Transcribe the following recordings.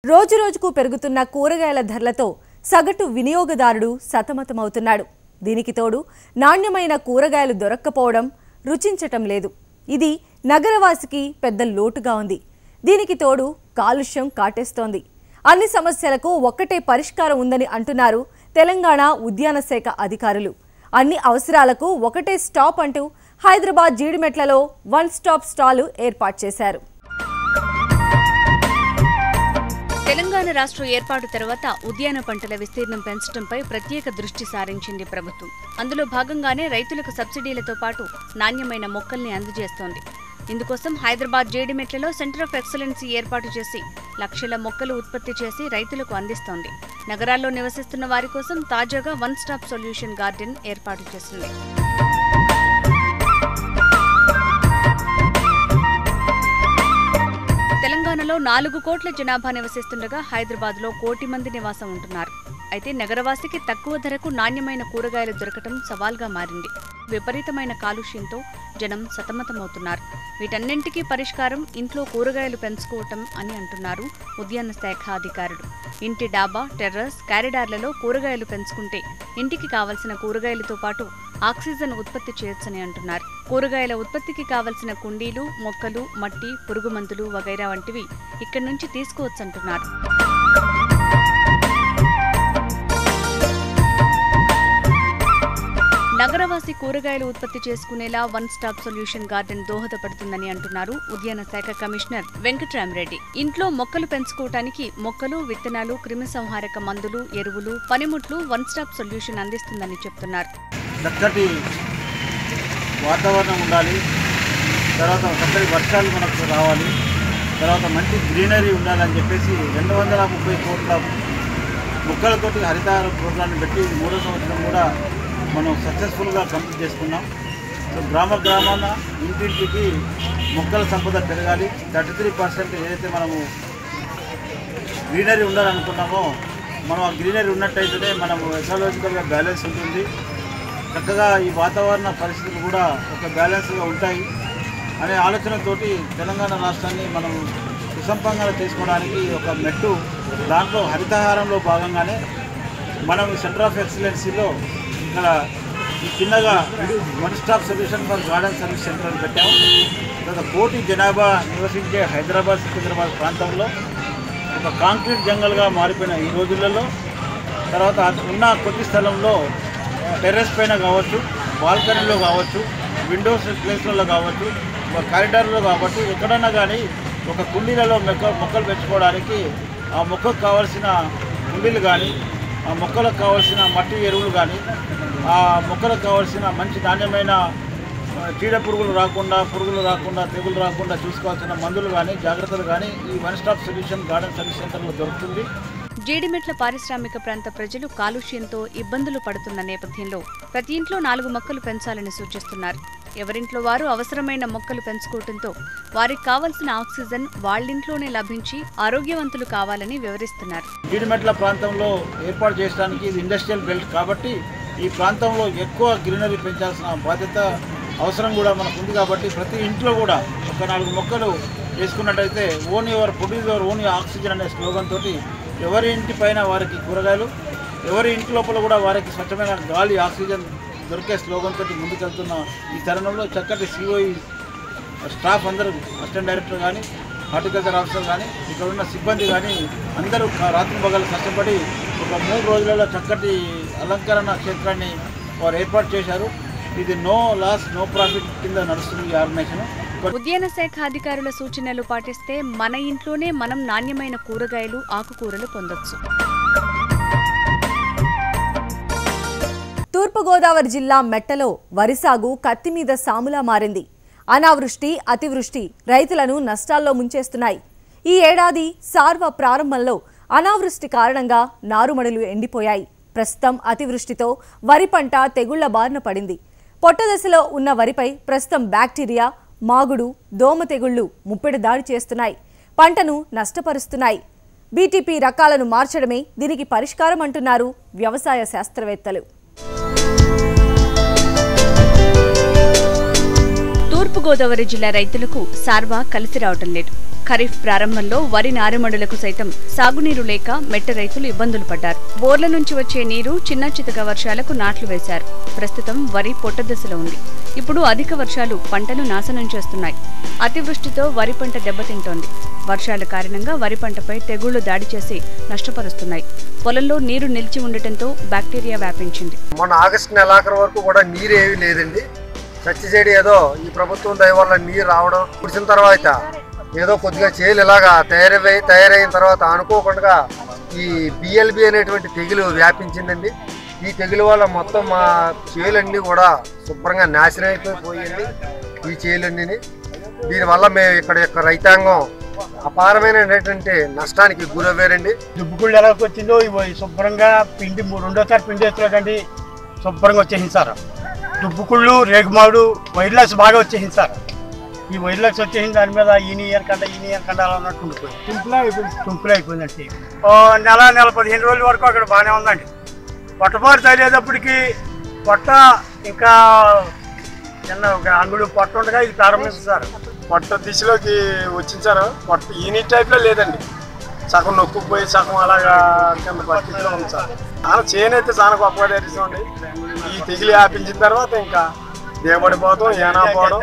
రోజురోజుకు పెరుగుతున్న కూరగాయల ధరలతో సగటు వినియోగదారుడు సతమతమవుతున్నాడు. దీనికి తోడు నాణ్యమైన కూరగాయలు దొరక్కపోవడం, రుచించటం లేదు. ఇది నగరవాసికి పెద్ద లోటుగా ఉంది. దీనికి తోడు కాలుష్యం కాటేస్తోంది. అన్ని సమస్యలకు ఒక్కటే పరిష్కారం ఉందని అంటున్నారు తెలంగాణ ఉద్యాన శాఖ అధికారులు. అన్ని అవసరాలకు ఒకటే స్టాప్ అంటూ హైదరాబాద్ జీడిమెట్లలో వన్ స్టాప్ స్టాల్ ఏర్పాటు చేశారు. తెలంగాణ రాష్ట్ర ఏర్పాటు తర్వాత ఉద్యాన పంటల విస్తీర్ణం పెంచడంపై ప్రత్యేక దృష్టి సారించింది ప్రభుత్వం. అందులో భాగంగానే రైతులకు సబ్సిడీలతో పాటు నాణ్యమైన మొక్కల్ని అందజేస్తోంది. ఇందుకోసం హైదరాబాద్ జీడిమెట్లలో సెంటర్ ఆఫ్ ఎక్సలెన్సీ ఏర్పాటు చేసి లక్షల మొక్కలు ఉత్పత్తి చేసి రైతులకు అందిస్తోంది. నగరాల్లో నివసిస్తున్న వారి కోసం తాజాగా వన్ స్టాప్ సొల్యూషన్ గార్డెన్ ఏర్పాటు చేసింది. తెలంగాణలో 4 కోట్ల జనాభా నివసిస్తుండగా హైదరాబాద్లో 1 కోటి మంది నివాసం ఉంటున్నారు. అయితే నగరవాసికి తక్కువ ధరకు నాణ్యమైన కూరగాయలు దొరకటం సవాల్గా మారింది. విపరీతమైన కాలుష్యంతో జనం సతమతమవుతున్నారు. వీటన్నింటికీ పరిష్కారం ఇంట్లో కూరగాయలు పెంచుకోవటం అని అంటున్నారు ఉద్యాన శాఖ అధికారులు. ఇంటి డాబా, టెర్రస్, కారిడార్లలో కూరగాయలు పెంచుకుంటే ఇంటికి కావలసిన కూరగాయలతో పాటు ఆక్సిజన్ ఉత్పత్తి చేయొచ్చని అంటున్నారు. కూరగాయల ఉత్పత్తికి కావలసిన కుండీలు, మొక్కలు, మట్టి, పురుగుమందులు వగైరా వంటివి ఇక్కడి నుంచి తీసుకోవచ్చంటున్నారు. నగరవాసి కూరగాయలు ఉత్పత్తి చేసుకునేలా వన్ స్టాప్ సొల్యూషన్ గార్డెన్ దోహదపడుతుందని అంటున్నారు ఉద్యాన శాఖ కమిషనర్ వెంకట్రామరెడ్డి. ఇంట్లో మొక్కలు పెంచుకోవటానికి మొక్కలు, విత్తనాలు, క్రిమిసంహారక మందులు, ఎరువులు, పనిముట్లు వన్ స్టాప్ సొల్యూషన్ అందిస్తుందని చెప్తున్నారు. చక్కటి వాతావరణం ఉండాలి, తర్వాత చక్కటి వర్షాలు మనకు రావాలి, తర్వాత మంచి గ్రీనరీ ఉండాలని చెప్పేసి 230 కోట్ల మొక్కలతోటి హరితహార ప్రోగ్రాన్ని పెట్టి 3వ సంవత్సరం కూడా మనం సక్సెస్ఫుల్గా కంప్లీట్ చేసుకున్నాం. సో గ్రామాన ఇంటింటికి మొక్కల సంపద పెరగాలి. 33% ఏదైతే మనము గ్రీనరీ ఉండాలనుకున్నామో మనం ఆ గ్రీనరీ ఉన్నట్టయితేనే మనము ఎకలాజికల్గా బ్యాలెన్స్ ఉంటుంది. చక్కగా ఈ వాతావరణ పరిస్థితులు కూడా ఒక బ్యాలెన్స్గా ఉంటాయి అనే ఆలోచనతోటి తెలంగాణ రాష్ట్రాన్ని మనం సుసంపన్నంగా చేసుకోవడానికి ఒక మెట్టు. దాంట్లో హరితహారంలో భాగంగానే మనం సెంటర్ ఆఫ్ ఎక్సలెన్సీలో ఇక్కడ ఈ చిన్నగా one stop solution for garden service centre అని పెట్టాము. తర్వాత 1 కోటి జనాభా నివసించే హైదరాబాద్, సికింద్రాబాద్ ప్రాంతంలో ఒక కాంక్రీట్ జంగల్గా మారిపోయిన ఈ రోజులలో తర్వాత ఉన్న కొద్ది స్థలంలో టెర్రస్ పైన కావచ్చు, బాల్కనీలో కావచ్చు, విండోస్ ప్లేస్లలో కావచ్చు, కారిడార్లో కావచ్చు, ఎక్కడన్నా కానీ ఒక కుండీలలో మొక్కలు పెంచుకోవడానికి ఆ మొక్కకు కావాల్సిన కుండీలు కానీ, ఆ మొక్కలకు కావాల్సిన మట్టి ఎరువులు కానీ, ఆ మొక్కలకు కావాల్సిన మంచి నాణ్యమైన చీడ పురుగులు రాకుండా, తెగులు రాకుండా చూసుకోవాల్సిన మందులు కానీ, జాగ్రత్తలు కానీ ఈ one stop solution garden service సెంటర్లో దొరుకుతుంది. జీడిమెట్ల పారిశ్రామిక ప్రాంత ప్రజలు కాలుష్యంతో ఇబ్బందులు పడుతున్న నేపథ్యంలో ప్రతి ఇంట్లో 4 మొక్కలు పెంచాలని సూచిస్తున్నారు. ఎవరింట్లో వారు అవసరమైన మొక్కలు పెంచుకోవడంతో వారికి కావలసిన ఆక్సిజన్ వాళ్ళింట్లోనే లభించి ఆరోగ్యవంతులు కావాలని వివరిస్తున్నారు. జీడిమెట్ల ప్రాంతంలో ఏర్పాటు చేయడానికి ఇది ఇండస్ట్రియల్ బెల్ట్ కాబట్టి ఈ ప్రాంతంలో ఎక్కువ గ్రీనరీ పెంచాల్సిన బాధ్యత, అవసరం కూడా మనకు ఉంది. కాబట్టి ప్రతి ఇంట్లో కూడా ఒక 4 మొక్కలు వేసుకున్నట్టయితే ప్రొడ్యూస్ యువర్ ఓన్ ఆక్సిజన్ అనే స్లోగన్ తోటి ఎవరి ఇంటి పైన వారికి కూరగాయలు, ఎవరి ఇంటి లోపల కూడా వారికి స్వచ్ఛమైన గాలి, ఆక్సిజన్ దొరికే స్లోగన్ తోటి ముందుకెళ్తున్న ఈ తరుణంలో చక్కటి సిఓఈ స్టాఫ్ అందరూ, అసిస్టెంట్ డైరెక్టర్ కానీ, హార్టికల్చర్ ఆఫీసర్ కానీ, ఇక్కడ ఉన్న సిబ్బంది కానీ అందరూ రాత్రి పగలు కష్టపడి ఒక 3 రోజులలో చక్కటి అలంకరణ క్షేత్రాన్ని వారు ఏర్పాటు చేశారు. ఇది నో లాస్ నో ప్రాఫిట్ కింద నడుస్తుంది ఈ ఆర్గనైజేషన్. ఉద్యాన శాఖ అధికారుల సూచనలు పాటిస్తే మన ఇంట్లోనే మనం నాణ్యమైన కూరగాయలు, ఆకుకూరలు పొందొచ్చు. తూర్పుగోదావరి జిల్లా మెట్టలో వరి సాగు కత్తి మీద సాములా మారింది. అనావృష్టి, అతివృష్టి రైతులను నష్టాల్లో ముంచేస్తున్నాయి. ఈ ఏడాది సార్వ ప్రారంభంలో అనావృష్టి కారణంగా నారుమడులు ఎండిపోయాయి. ప్రస్తుతం అతివృష్టితో వరి పంట తెగుళ్ల బారిన పడింది. పొట్టదశలో ఉన్న వరిపై ప్రస్తుతం బ్యాక్టీరియా, మాగుడు, దోమ తెగుళ్లు ముప్పెడు దాడి చేస్తున్నాయి. పంటను నష్టపరుస్తున్నాయి. బీటీపీ రకాలను మార్చడమే దీనికి పరిష్కారం అంటున్నారు వ్యవసాయ శాస్త్రవేత్తలు. తూర్పుగోదావరి జిల్లా రైతులకు సార్వా కలిసి రావటం లేదు. ఖరీఫ్ ప్రారంభంలో వరి నారుమడులకు సైతం సాగునీరు లేక మెట్ట రైతులు ఇబ్బందులు పడ్డారు. బోర్ల నుంచి వచ్చే నీరు చిన్న చితక వర్షాలకు నాట్లు వేశారు. ప్రస్తుతం వరి పొట్ట దశలో ఉంది. ఇప్పుడు అధిక వర్షాలు పంటను నాశనం చేస్తున్నాయి. అతివృష్టితో వరి పంట దెబ్బతింటోంది. వర్షాల కారణంగా వరి పంటపై తెగుళ్లు దాడి చేసి నష్టపరుస్తున్నాయి. పొలంలో నీరు నిలిచి ఉండటంతో బ్యాక్టీరియా వ్యాపించింది. మొన్న ఆగస్టు నెలాఖరు వరకు కూడా నీరు ఏమీ లేదండి. సచ్చిచేడి ఏదో ఈ ప్రభుత్వం దయ వల్ల నీరు రావడం కుడిసిన తర్వాత ఏదో కొద్దిగా చేలు ఇలాగా తయారైన తర్వాత అనుకోకుండా ఈ బిఎల్బి అనేటువంటి తెగులు వ్యాపించిందండి. ఈ తెగులు వల్ల మొత్తం మా చేలన్నీ కూడా శుభ్రంగా నాశనం అయిపోయింది. ఈ చేలన్నీ దీనివల్ల మేము ఇక్కడ రైతాంగం అపారమైనటువంటి నష్టానికి గురవ్వారండి. దుబ్బుకుళ్ళు ఎలా వచ్చిందో ఇవి శుభ్రంగా పిండి రెండోసారి పిండి ఎత్తులేదండి శుభ్రంగా వచ్చేసింది సార్. దుబ్బుకుళ్ళు రేగుమాడు వైర్లెస్ బాగా వచ్చేసింది సార్. ఈ వైర్లెస్ వచ్చేసింది దాని మీద ఈ ఇయర్ కంట అలా ఉన్నట్టు ఉండిపోయింది. తుంపులే అయిపోయిందండి. నెల 15 రోజుల వరకు అక్కడ బాగానే ఉందండి. పొట్టపాటు తగిలేటప్పటికి పొట్ట ఇంకా చిన్న అంగుడు పొట్ట ఉండగా ఇది ప్రారంభించింది సార్. పొట్ట దిశలోకి వచ్చింది సార్. పొట్ట ఈ టైప్లో లేదండి. సగం నొక్కుపోయి సగం అలాగా కింద పరిస్థితిలో ఉంది సార్. చాలా చేనైతే చాలా గొప్పగా తెరిచిందండి. ఈ తెగిలి ఆపించిన తర్వాత ఇంకా దిగబడిపోవడం ఏనాపోవడం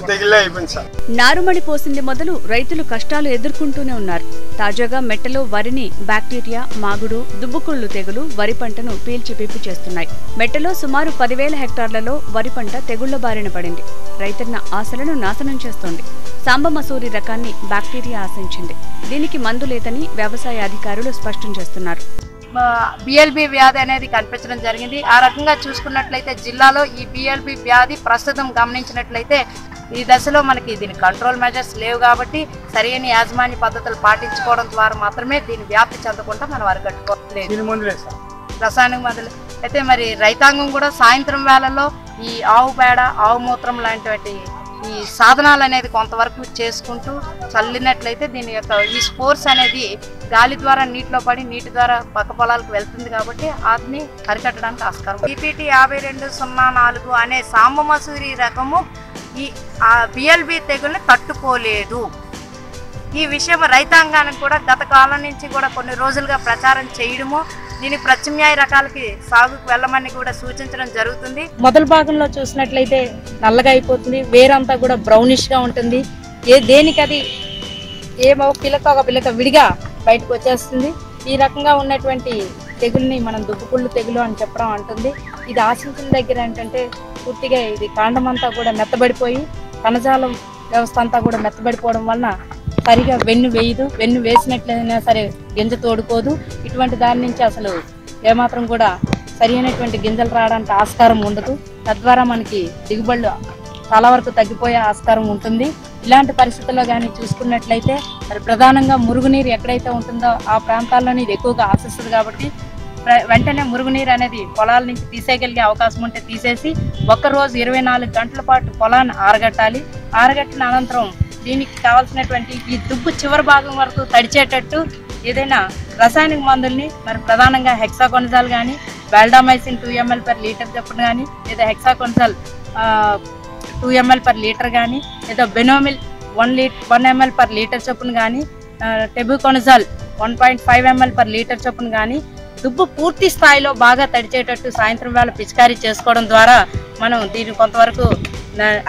తెగిలే అయిపోయింది సార్. నారుమడి పోసింది మొదలు రైతులు కష్టాలు ఎదుర్కొంటూనే ఉన్నారు. తాజాగా మెట్టలో వరిని బ్యాక్టీరియా, మాగుడు, దుబ్బుకుళ్ళు తెగులు వరి పంటను పీల్చి పిప్పి చేస్తున్నాయి. మెట్టలో సుమారు 10,000 హెక్టార్లలో వరి పంట తెగుళ్ల బారిన పడింది. రైతన్న ఆశలను నాశనం చేస్తోంది. సాంబమసూరి రకాన్ని బ్యాక్టీరియా ఆశించింది. దీనికి మందు లేదని వ్యవసాయ అధికారులు స్పష్టం చేస్తున్నారు. బిఎల్బి వ్యాధి అనేది కనిపించడం జరిగింది. ఆ రకంగా చూసుకున్నట్లయితే జిల్లాలో ఈ బిఎల్బి వ్యాధి ప్రస్తుతం గమనించినట్లయితే ఈ దశలో మనకి దీని కంట్రోల్ మెజర్స్ లేవు కాబట్టి సరైన యాజమాన్య పద్ధతులు పాటించుకోవడం ద్వారా మాత్రమే దీని వ్యాప్తి చెందకుండా మనం అరికట్టుకోలేదు. రసాయనిక మందులు అయితే మరి రైతాంగం కూడా సాయంత్రం వేళల్లో ఈ ఆవు పేడ, ఆవు మూత్రం లాంటి ఈ సాధనాలు అనేది కొంతవరకు చేసుకుంటూ చల్లినట్లయితే దీని యొక్క ఈ స్పోర్స్ అనేది గాలి ద్వారా నీటిలో పడి నీటి ద్వారా పక్క పొలాలకు వెళ్తుంది కాబట్టి వాటిని అరికట్టడానికి ఆస్కారం. BPT 5204 అనే సాంబమసూరి రకము ఈ బిఎల్బి తెగుల్ని తట్టుకోలేదు. ఈ విషయం రైతాంగానికి కూడా గత కాలం నుంచి కూడా కొన్ని రోజులుగా ప్రచారం చేయడము, దీనికి ప్రత్యామ్నాయ రకాలకి సాగుకు వెళ్ళమని కూడా సూచించడం జరుగుతుంది. మొదటి భాగంలో చూసినట్లయితే నల్లగా అయిపోతుంది. వేరంతా కూడా బ్రౌనిష్ గా ఉంటుంది. దేనికి అది ఒక పిల్లక విడిగా బయటకు వచ్చేస్తుంది. ఈ రకంగా ఉన్నటువంటి తెగుల్ని మనం దుబ్బుకుళ్ళు తెగులు అని చెప్పడం అంటుంది. ఇది ఆశించిన దగ్గర ఏంటంటే పూర్తిగా ఇది కాండమంతా కూడా మెత్తబడిపోయి కణజాలం వ్యవస్థ అంతా కూడా మెత్తబడిపోవడం వలన సరిగా వెన్ను వేయదు. వెన్ను వేసినట్లయినా సరే గింజ తోడుకోదు. ఇటువంటి దాని నుంచి అసలు ఏమాత్రం కూడా సరైనటువంటి గింజలు రావడానికి ఆస్కారం ఉండదు. తద్వారా మనకి దిగుబడులు చాలా వరకు తగ్గిపోయే ఆస్కారం ఉంటుంది. ఇలాంటి పరిస్థితుల్లో కానీ చూసుకున్నట్లయితే మరి ప్రధానంగా మురుగునీరు ఎక్కడైతే ఉంటుందో ఆ ప్రాంతాల్లోనే ఇది ఎక్కువగా ఆశిస్తుంది కాబట్టి వెంటనే మురుగునీరు అనేది పొలాల నుంచి తీసేయగలిగే అవకాశం ఉంటే తీసేసి ఒక్కరోజు 24 గంటల పాటు పొలాన్ని ఆరగట్టాలి. ఆరగట్టిన అనంతరం దీనికి కావాల్సినటువంటి ఈ దుబ్బు చివరి భాగం వరకు తడిచేటట్టు ఏదైనా రసాయనిక మందుల్ని మరి ప్రధానంగా హెక్సాకొనజాల్ కానీ, వాల్డామైసిన్ 2 ml per లీటర్ చొప్పున కానీ, లేదా హెక్సాకొనజాల్ 2 ml per లీటర్ కానీ, లేదా బెనోమిల్ 1 ml per లీటర్ చొప్పున కానీ, టెబుకొనజాల్ 1.5 ml per లీటర్ చొప్పున కానీ దుబ్బు పూర్తి స్థాయిలో బాగా తడిచేటట్టు సాయంత్రం వేళ పిచికారీ చేసుకోవడం ద్వారా మనం దీన్ని కొంతవరకు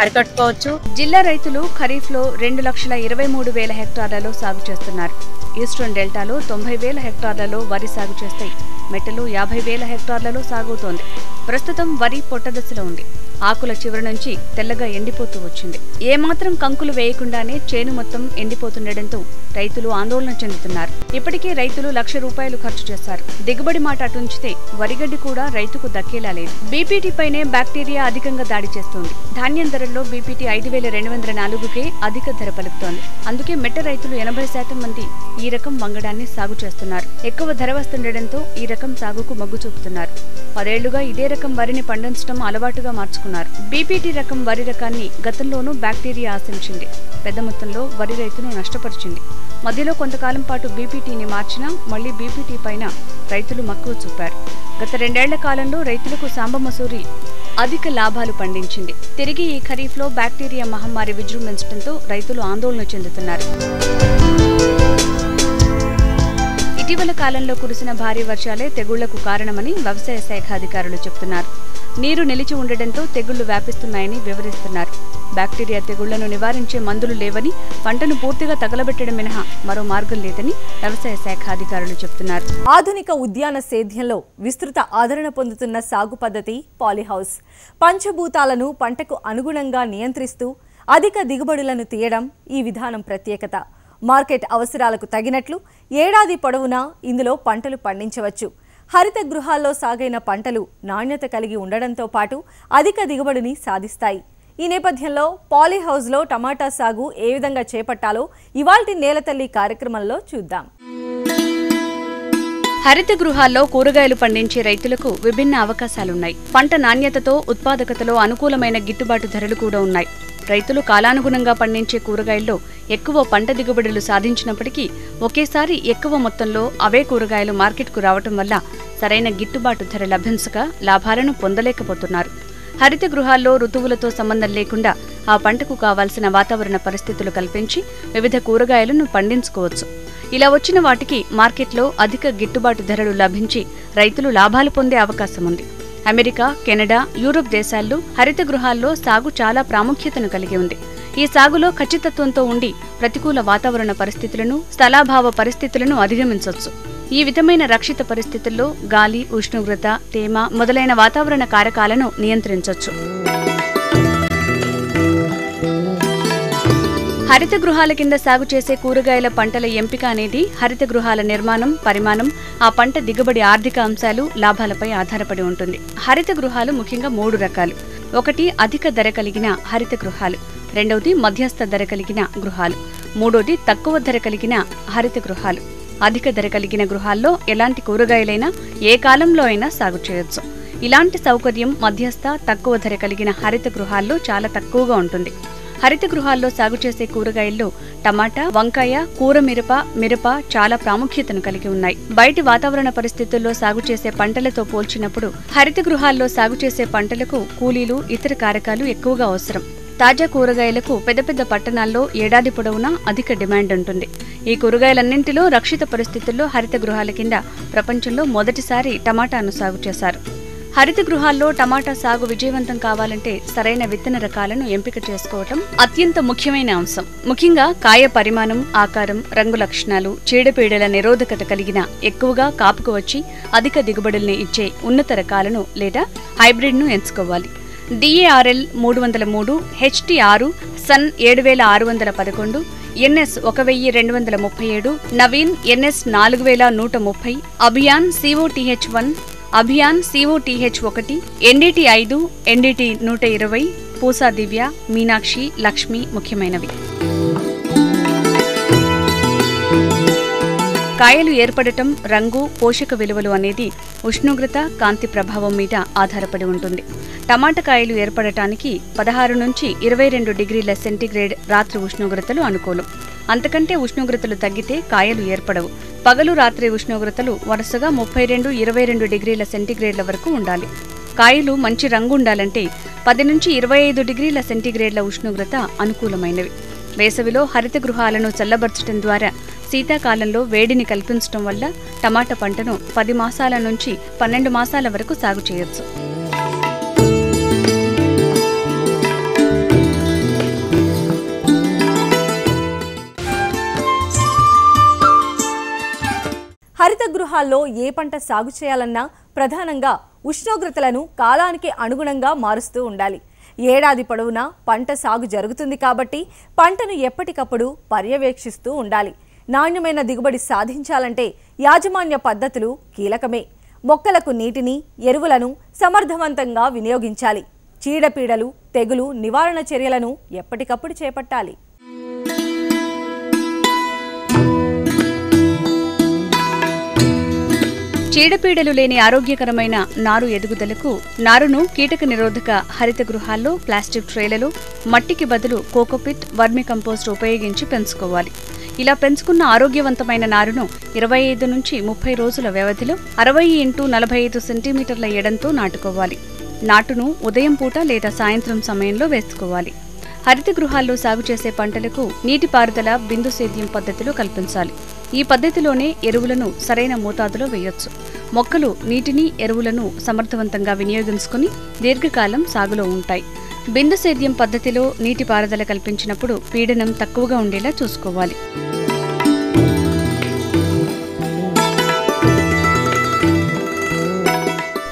అరికట్టుకోవచ్చు. జిల్లా రైతులు ఖరీఫ్లో 2,23,000 హెక్టార్లలో సాగు చేస్తున్నారు. ఈస్టర్న్ డెల్టాలో 90,000 హెక్టార్లలో వరి సాగు చేస్తాయి. మెట్టలు 50,000 హెక్టార్లలో సాగుతోంది. ప్రస్తుతం వరి పొట్టదశలో ఉంది. ఆకుల చివరి నుంచి తెల్లగా ఎండిపోతూ వచ్చింది. ఏమాత్రం కంకులు వేయకుండానే చేను మొత్తం ఎండిపోతుండటంతో రైతులు ఆందోళన చెందుతున్నారు. ఇప్పటికే రైతులు ₹1,00,000 ఖర్చు చేశారు. దిగుబడి మాట అటుంచితే వరిగడ్డి కూడా రైతుకు దక్కేలా లేదు. BPT పైనే బ్యాక్టీరియా అధికంగా దాడి చేస్తోంది. ధాన్యం ధరల్లో BPT 5,204కే అధిక ధర పలుకుతోంది. అందుకే మెట్ట రైతులు 80% మంది ఈ రకం వంగడాన్ని సాగు చేస్తున్నారు. ఎక్కువ ధర వస్తుండటంతో ఈ రకం సాగుకు మొగ్గు చూపుతున్నారు. 10 ఏళ్లుగా ఇదే రకం వరిని పండించడం అలవాటుగా మార్చుకున్నారు. BPT రకం వరి రకాన్ని గతంలోనూ బ్యాక్టీరియా ఆశించింది. పెద్ద మొత్తంలో వరి రైతును నష్టపరిచింది. మధ్యలో కొంతకాలం పాటు BPTని మార్చినా మళ్లీ BPT పైన రైతులు మక్కువ చూపారు. గత 2 ఏళ్ల కాలంలో రైతులకు సాంబమసూరి అధిక లాభాలు పండించింది. తిరిగి ఈ ఖరీఫ్లో బ్యాక్టీరియా మహమ్మారి విజృంభించడంతో రైతులు ఆందోళన చెందుతున్నారు. ఇటీవల కాలంలో కురిసిన భారీ వర్షాలే తెగుళ్లకు కారణమని వ్యవసాయ శాఖ అధికారులు చెబుతున్నారు. నీరు నిలిచి ఉండటంతో తెగుళ్లు వ్యాపిస్తున్నాయని వివరిస్తున్నారు. బ్యాక్టీరియా తెగుళ్లను నివారించే మందులు లేవని, పంటను పూర్తిగా తగలబెట్టడం మినహా మరో మార్గం లేదని వ్యవసాయ శాఖ అధికారులు చెబుతున్నారు. ఆధునిక ఉద్యాన సేద్యంలో విస్తృత ఆదరణ పొందుతున్న సాగు పద్ధతి పాలీహౌస్. పంచభూతాలను పంటకు అనుగుణంగా నియంత్రిస్తూ అధిక దిగుబడులను తీయడం ఈ విధానం ప్రత్యేకత. మార్కెట్ అవసరాలకు తగినట్లు ఏడాది పొడవునా ఇందులో పంటలు పండించవచ్చు. హరిత గృహాల్లో సాగైన పంటలు నాణ్యత కలిగి ఉండడంతో పాటు అధిక దిగుబడిని సాధిస్తాయి. ఈ నేపథ్యంలో పాలీహౌస్లో టమాటా సాగు ఏ విధంగా చేపట్టాలో ఇవాల్టి నేలతల్లి కార్యక్రమంలో చూద్దాం. హరిత గృహాల్లో కూరగాయలు పండించే రైతులకు విభిన్న అవకాశాలున్నాయి. పంట నాణ్యతతో, ఉత్పాదకతలో అనుకూలమైన గిట్టుబాటు ధరలు కూడా ఉన్నాయి. రైతులు కాలానుగుణంగా పండించే కూరగాయల్లో ఎక్కువ పంట దిగుబడులు సాధించినప్పటికీ ఒకేసారి ఎక్కువ మొత్తంలో అవే కూరగాయలు మార్కెట్కు రావటం వల్ల సరైన గిట్టుబాటు ధర లభించక లాభాలను పొందలేకపోతున్నారు. హరిత గృహాల్లో ఋతువులతో సంబంధం లేకుండా ఆ పంటకు కావాల్సిన వాతావరణ పరిస్థితులు కల్పించి వివిధ కూరగాయలను పండించుకోవచ్చు. ఇలా వచ్చిన వాటికి మార్కెట్లో అధిక గిట్టుబాటు ధరలు లభించి రైతులు లాభాలు పొందే అవకాశం ఉంది. అమెరికా, కెనడా, యూరోప్ దేశాల్లో హరిత గృహాల్లో సాగు చాలా ప్రాముఖ్యతను కలిగి ఉంది. ఈ సాగులో ఖచ్చితత్వంతో ఉండి ప్రతికూల వాతావరణ పరిస్థితులను, స్థలాభావ పరిస్థితులను అధిగమించవచ్చు. ఈ విధమైన రక్షిత పరిస్థితుల్లో గాలి, ఉష్ణోగ్రత, తేమ మొదలైన వాతావరణ కారకాలను నియంత్రించవచ్చు. హరిత గృహాల కింద సాగు చేసే కూరగాయల పంటల ఎంపిక అనేది హరిత గృహాల నిర్మాణం, పరిమాణం, ఆ పంట దిగుబడి, ఆర్థిక అంశాలు, లాభాలపై ఆధారపడి ఉంటుంది. హరిత గృహాలు ముఖ్యంగా 3 రకాలు. ఒకటి అధిక ధర కలిగిన హరిత గృహాలు, రెండవది మధ్యస్థ ధర కలిగిన గృహాలు, మూడోది తక్కువ ధర కలిగిన హరిత గృహాలు. అధిక ధర కలిగిన గృహాల్లో ఎలాంటి కూరగాయలైనా ఏ కాలంలో అయినా సాగు చేయొచ్చు. ఇలాంటి సౌకర్యం మధ్యస్థ, తక్కువ ధర కలిగిన హరిత గృహాల్లో చాలా తక్కువగా ఉంటుంది. హరిత గృహాల్లో సాగు చేసే కూరగాయల్లో టమాటా, వంకాయ, కూర మిరప చాలా ప్రాముఖ్యతను కలిగి ఉన్నాయి. బయటి వాతావరణ పరిస్థితుల్లో సాగు చేసే పంటలతో పోల్చినప్పుడు హరిత గృహాల్లో సాగు చేసే పంటలకు కూలీలు, ఇతర కారకాలు ఎక్కువగా అవసరం. తాజా కూరగాయలకు పెద్ద పెద్ద పట్టణాల్లో ఏడాది పొడవునా అధిక డిమాండ్ ఉంటుంది. ఈ కూరగాయలన్నింటిలో రక్షిత పరిస్థితుల్లో హరిత గృహాల కింద ప్రపంచంలో మొదటిసారి టమాటాను సాగు చేశారు. హరిత గృహాల్లో టమాటా సాగు విజయవంతం కావాలంటే సరైన విత్తన రకాలను ఎంపిక చేసుకోవటం అత్యంత ముఖ్యమైన అంశం. ముఖ్యంగా కాయ పరిమాణం, ఆకారం, రంగు లక్షణాలు, చీడపీడల నిరోధకత కలిగిన, ఎక్కువగా కాపుకు వచ్చి అధిక దిగుబడుల్ని ఇచ్చే ఉన్నత రకాలను లేదా హైబ్రిడ్ను ఎంచుకోవాలి. DARL 303, HT6, sun 7611, NS 1237, Naveen NS 4130, Abhiyan COTH1, Abhiyan COTH1, NDT 5, NDT 120, Pusa Divya, Meenakshi, Lakshmi ముఖ్యమైనవి. కాయలు ఏర్పడటం, రంగు, పోషక విలువలు అనేది ఉష్ణోగ్రత, కాంతి ప్రభావం మీద ఆధారపడి ఉంటుంది. టమాటా కాయలు ఏర్పడటానికి 16 నుంచి 22 డిగ్రీల సెంటీగ్రేడ్ రాత్రి ఉష్ణోగ్రతలు అనుకూలం. అంతకంటే ఉష్ణోగ్రతలు తగ్గితే కాయలు ఏర్పడవు. పగలు, రాత్రి ఉష్ణోగ్రతలు వరుసగా 32, 22 డిగ్రీల సెంటీగ్రేడ్ల వరకు ఉండాలి. కాయలు మంచి రంగు ఉండాలంటే 10 నుంచి 25 డిగ్రీల సెంటీగ్రేడ్ల ఉష్ణోగ్రత అనుకూలమైనవి. వేసవిలో హరిత గృహాలను చల్లబరచడం ద్వారా శీతాకాలంలో వేడిని కల్పించడం వల్ల టమాటా పంటను 10 మాసాల నుంచి 12 మాసాల వరకు సాగు చేయొచ్చు. హరిత గృహాల్లో ఏ పంట సాగు చేయాలన్నా ప్రధానంగా ఉష్ణోగ్రతలను కాలానికి అనుగుణంగా మారుస్తూ ఉండాలి. ఏడాది పొడవునా పంట సాగు జరుగుతుంది కాబట్టి పంటను ఎప్పటికప్పుడు పర్యవేక్షిస్తూ ఉండాలి. నాణ్యమైన దిగుబడి సాధించాలంటే యాజమాన్య పద్ధతులు కీలకమే. మొక్కలకు నీటిని, ఎరువులను సమర్థవంతంగా వినియోగించాలి. చీడపీడలు, తెగులు నివారణ చర్యలను ఎప్పటికప్పుడు చేపట్టాలి. చీడపీడలు లేని ఆరోగ్యకరమైన నారు ఎదుగుదలకు నారును కీటక నిరోధక హరిత గృహాల్లో ప్లాస్టిక్ ట్రేలలో మట్టికి బదులు కోకోపిట్, వర్మి కంపోస్ట్ ఉపయోగించి పెంచుకోవాలి. ఇలా పెంచుకున్న ఆరోగ్యవంతమైన నారును 25 నుంచి 30 రోజుల వ్యవధిలో 60 x 45 సెంటీమీటర్ల ఎడంతో నాటుకోవాలి. నాటును ఉదయం పూట లేదా సాయంత్రం సమయంలో వేసుకోవాలి. హరిత గృహాల్లో సాగు చేసే పంటలకు నీటిపారుదల బిందు సేద్యం పద్ధతిలో కల్పించాలి. ఈ పద్ధతిలోనే ఎరువులను సరైన మోతాదులో వేయొచ్చు. మొక్కలు నీటిని, ఎరువులను సమర్థవంతంగా వినియోగించుకుని దీర్ఘకాలం సాగులో ఉంటాయి. బిందు సేద్యం పద్ధతిలో నీటిపారుదల కల్పించినప్పుడు పీడనం తక్కువగా ఉండేలా చూసుకోవాలి.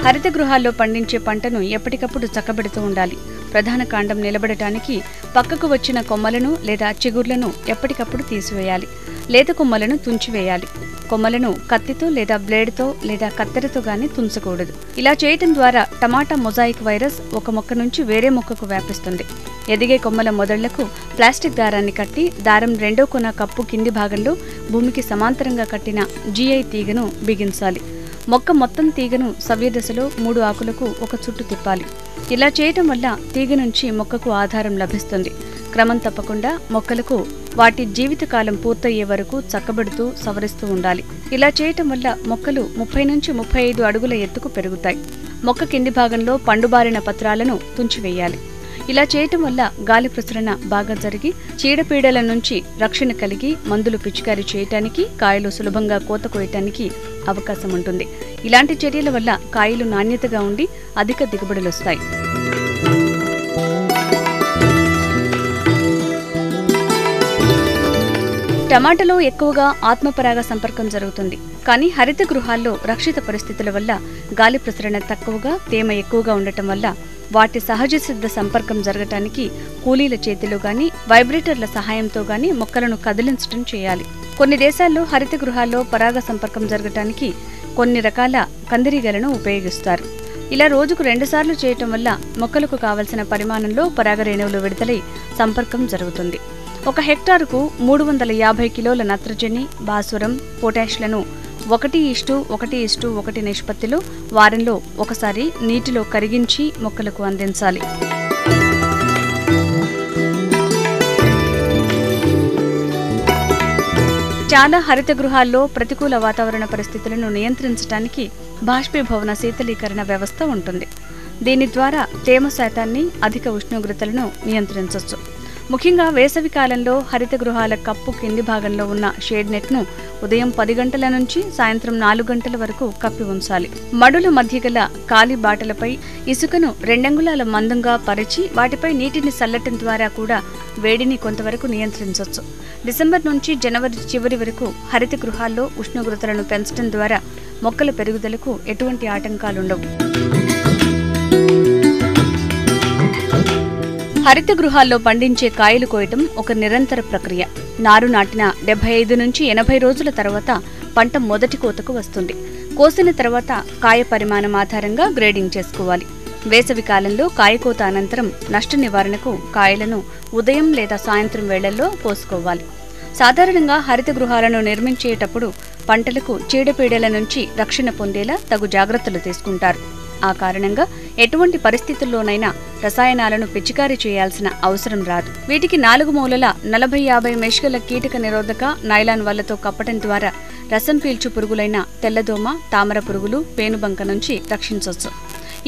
హరిత గృహాల్లో పండించే పంటను ఎప్పటికప్పుడు చక్కబెడుతూ ఉండాలి. ప్రధాన కాండం నిలబడటానికి పక్కకు వచ్చిన కొమ్మలను లేదా చిగుర్లను ఎప్పటికప్పుడు తీసివేయాలి. లేత కొమ్మలను తుంచివేయాలి. కొమ్మలను కత్తితో లేదా బ్లేడ్తో లేదా కత్తెరతో గాని తుంచకూడదు. ఇలా చేయటం ద్వారా టమాటా మొజాయిక్ వైరస్ ఒక మొక్క నుంచి వేరే మొక్కకు వ్యాపిస్తుంది. ఎదిగే కొమ్మల మొదళ్లకు ప్లాస్టిక్ దారాన్ని కట్టి దారం రెండో కొన కప్పు కింది భాగంలో భూమికి సమాంతరంగా కట్టిన GI తీగను బిగించాలి. మొక్క మొత్తం తీగను సవ్యదశలో 3 ఆకులకు ఒక చుట్టు తిప్పాలి. ఇలా చేయటం వల్ల తీగ నుంచి మొక్కకు ఆధారం లభిస్తుంది. క్రమం తప్పకుండా మొక్కలకు వాటి జీవితకాలం పూర్తయ్యే వరకు చక్కబెడుతూ సవరిస్తూ ఉండాలి. ఇలా చేయటం వల్ల మొక్కలు 30 నుంచి 35 అడుగుల ఎత్తుకు పెరుగుతాయి. మొక్క కింది భాగంలో పండుబారిన పత్రాలను తుంచివేయాలి. ఇలా చేయటం వల్ల గాలి ప్రసరణ బాగా జరిగి చీడపీడల నుంచి రక్షణ కలిగి మందులు పిచికారీ చేయటానికి, కాయలు సులభంగా కోత కోయటానికి అవకాశం ఉంటుంది. ఇలాంటి చర్యల వల్ల కాయలు నాణ్యతగా ఉండి అధిక దిగుబడులొస్తాయి. టమాటాలో ఎక్కువగా ఆత్మపరాగ సంపర్కం జరుగుతుంది. కానీ హరిత గృహాల్లో రక్షిత పరిస్థితుల వల్ల గాలి ప్రసరణ తక్కువగా, తేమ ఎక్కువగా ఉండటం వల్ల వాటి సహజ సిద్ధ సంపర్కం జరగటానికి కూలీల చేతిలో గాని, వైబ్రేటర్ల సహాయంతో గాని మొక్కలను కదిలించడం చేయాలి. కొన్ని దేశాల్లో హరిత గృహాల్లో పరాగ సంపర్కం జరగటానికి కొన్ని రకాల కందిరీగలను ఉపయోగిస్తారు. ఇలా రోజుకు 2 సార్లు చేయటం వల్ల మొక్కలకు కావలసిన పరిమాణంలో పరాగ రేణువులు విడుదలై సంపర్కం జరుగుతుంది. 1 హెక్టారుకు 350 కిలోల నత్రజని, భాస్వరం, పొటాష్లను 1:1:1 నిష్పత్తిలో వారంలో ఒకసారి నీటిలో కరిగించి మొక్కలకు అందించాలి. చాలా హరిత గృహాల్లో ప్రతికూల వాతావరణ పరిస్థితులను నియంత్రించడానికి బాష్పీభవన శీతలీకరణ వ్యవస్థ ఉంటుంది. దీని ద్వారా తేమ శాతాన్ని, అధిక ఉష్ణోగ్రతలను నియంత్రించవచ్చు. ముఖ్యంగా వేసవి కాలంలో హరిత గృహాల కప్పు కింది భాగంలో ఉన్న షేడ్ నెట్ను ఉదయం 10 గంటల నుంచి సాయంత్రం 4 గంటల వరకు కప్పి ఉంచాలి. మడుల మధ్య గల ఖాళీ బాటలపై ఇసుకను 2 అంగుళాల మందంగా పరిచి వాటిపై నీటిని చల్లటం ద్వారా కూడా వేడిని కొంతవరకు నియంత్రించవచ్చు. డిసెంబర్ నుంచి జనవరి చివరి వరకు హరిత గృహాల్లో ఉష్ణోగ్రతలను పెంచడం ద్వారా మొక్కల పెరుగుదలకు ఎటువంటి ఆటంకాలుండవు. హరిత గృహాల్లో పండించే కాయలు కోయటం ఒక నిరంతర ప్రక్రియ. నారు నాటిన 75 నుంచి 80 రోజుల తర్వాత పంట మొదటి కోతకు వస్తుంది. కోసిన తర్వాత కాయ పరిమాణం ఆధారంగా గ్రేడింగ్ చేసుకోవాలి. వేసవి కాలంలో కాయకోత అనంతరం నష్ట నివారణకు కాయలను ఉదయం లేదా సాయంత్రం వేళల్లో కోసుకోవాలి. సాధారణంగా హరిత గృహాలను నిర్మించేటప్పుడు పంటలకు చీడపీడల నుంచి రక్షణ పొందేలా తగు జాగ్రత్తలు తీసుకుంటారు. ఆ కారణంగా ఎటువంటి పరిస్థితుల్లోనైనా రసాయనాలను పిచికారీ చేయాల్సిన అవసరం రాదు. వీటికి 4 మూలల 40-50 మెష్గల కీటక నిరోధక నైలాన్ వల్లతో కప్పటం ద్వారా రసం పీల్చు పురుగులైన తెల్లదోమ, తామర పురుగులు, పేనుబంక నుంచి రక్షించవచ్చు.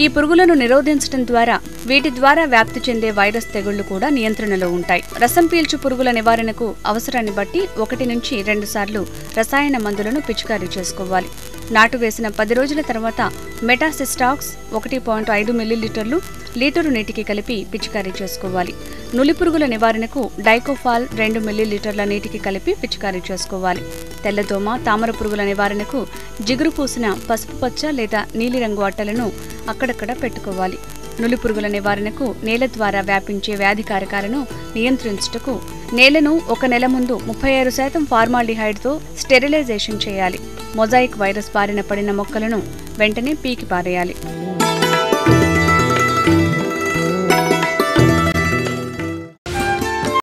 ఈ పురుగులను నిరోధించడం ద్వారా వీటి ద్వారా వ్యాప్తి చెందే వైరస్ తెగుళ్లు కూడా నియంత్రణలో ఉంటాయి. రసం పీల్చు పురుగుల నివారణకు అవసరాన్ని బట్టి 1 నుంచి 2 సార్లు రసాయన మందులను పిచికారీ చేసుకోవాలి. నాటు వేసిన 10 రోజుల తర్వాత మెటాసిస్టాక్స్ 1.5 మిల్లీలీటర్లు లీటరు నీటికి కలిపి పిచికారీ చేసుకోవాలి. నులి పురుగుల నివారణకు డైకోఫాల్ 2 మిల్లీలీటర్ల నీటికి కలిపి పిచికారీ చేసుకోవాలి. తెల్లదోమ, తామర పురుగుల నివారణకు జిగురు పూసిన పసుపు పచ్చ లేదా నీలిరంగు అట్టలను అక్కడక్కడ పెట్టుకోవాలి. నులి పురుగుల నివారణకు నేల ద్వారా వ్యాపించే వ్యాధి కారకాలను నియంత్రించుటకు నేలను 1 నెల ముందు 36% ఫార్మాల్డిహైడ్తో స్టెరిలైజేషన్ చేయాలి. మొజాయిక్ వైరస్ బారిన పడిన మొక్కలను వెంటనే పీకి పారేయాలి.